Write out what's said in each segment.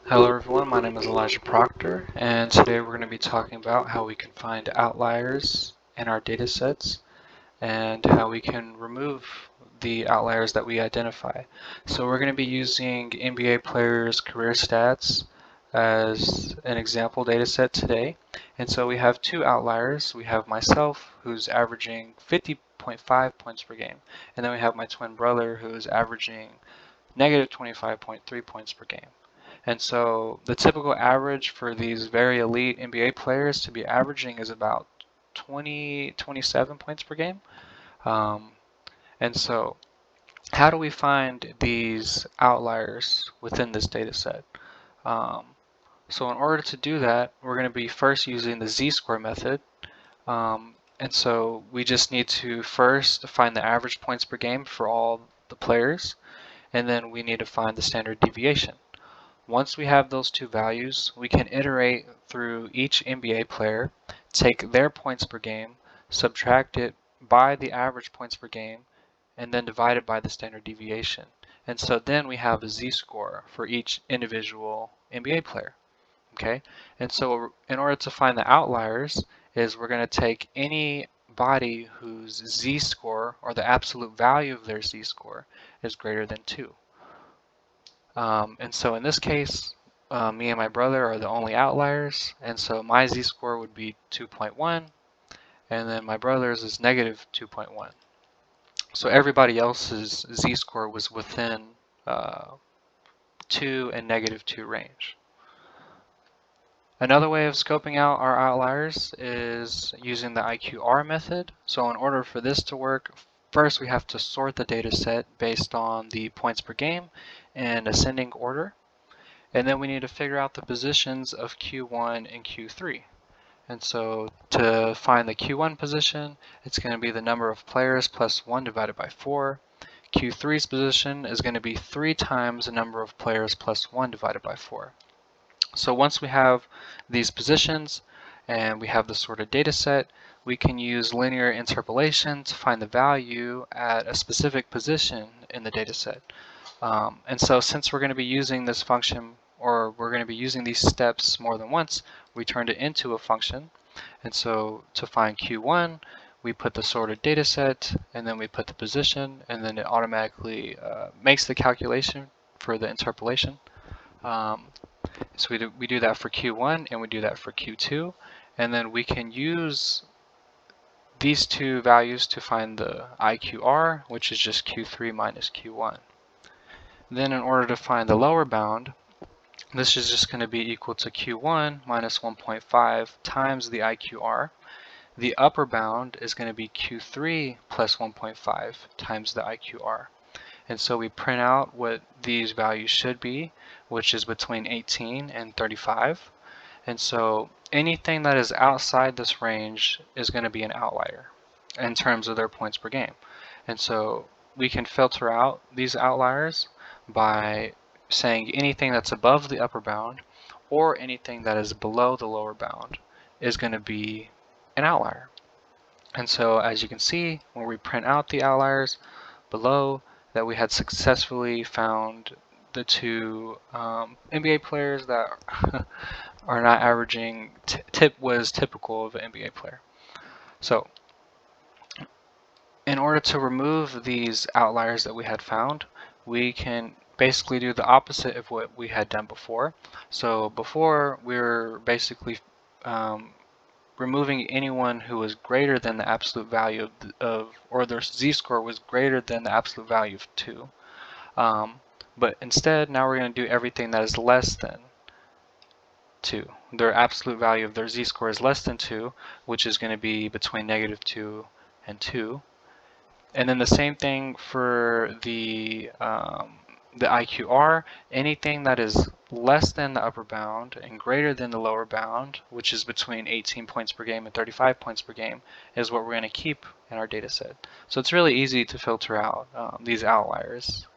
Hello everyone, my name is Elijah Proctor, and today we're going to be talking about how we can find outliers in our data sets and how we can remove the outliers that we identify. So we're going to be using NBA players' career stats as an example data set today. And so we have two outliers. We have myself, who's averaging 50.5 points per game, and then we have my twin brother, who is averaging negative 25.3 points per game. And so the typical average for these very elite NBA players to be averaging is about 27 points per game. Um, and so how do we find these outliers within this data set? Um, so in order to do that, we're going to be first using the z-score method. And so we just need to first find the average points per game for all the players, and then we need to find the standard deviation. Once we have those two values, we can iterate through each NBA player, take their points per game, subtract it by the average points per game, and then divide it by the standard deviation. And so then we have a z-score for each individual NBA player. Okay, and so in order to find the outliers is we're going to take any body whose z-score or the absolute value of their z-score is greater than 2. And so in this case, me and my brother are the only outliers, and so my z-score would be 2.1, and then my brother's is negative 2.1. So everybody else's z-score was within 2 and negative 2 range. Another way of scoping out our outliers is using the IQR method. So in order for this to work, first we have to sort the data set based on the points per game in ascending order. And then we need to figure out the positions of Q1 and Q3. And so to find the Q1 position, it's going to be the number of players plus 1 divided by 4. Q3's position is going to be 3 times the number of players plus 1 divided by 4. So once we have these positions and we have the sorted data set, we can use linear interpolation to find the value at a specific position in the data set. And so since we're going to be using this function, or we're going to be using these steps more than once, we turned it into a function. And so to find Q1, we put the sorted data set, and then we put the position, and then it automatically makes the calculation for the interpolation. So we do that for Q1, and we do that for Q2, and then we can use these two values to find the IQR, which is just Q3 minus Q1. Then in order to find the lower bound, this is just going to be equal to Q1 minus 1.5 times the IQR. The upper bound is going to be Q3 plus 1.5 times the IQR. And so we print out what these values should be, which is between 18 and 35. And so anything that is outside this range is going to be an outlier in terms of their points per game. And so we can filter out these outliers by saying anything that's above the upper bound or anything that is below the lower bound is going to be an outlier. And so as you can see, when we print out the outliers below, that we had successfully found the two NBA players that are not averaging was typical of an NBA player. So in order to remove these outliers that we had found, we can basically do the opposite of what we had done before. So before we were basically removing anyone who was greater than the absolute value or their z-score was greater than the absolute value of 2. But instead, now we're going to do everything that is less than 2. Their absolute value of their z-score is less than 2, which is going to be between negative 2 and 2. And then the same thing for the IQR. Anything that is less than the upper bound and greater than the lower bound, which is between 18 points per game and 35 points per game, is what we're going to keep in our data set. So it's really easy to filter out these outliers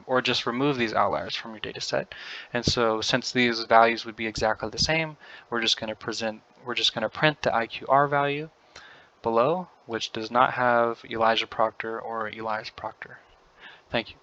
or just remove these outliers from your data set. And so since these values would be exactly the same, we're just going to print the IQR value below, which does not have Elijah Proctor or Elias Proctor. Thank you.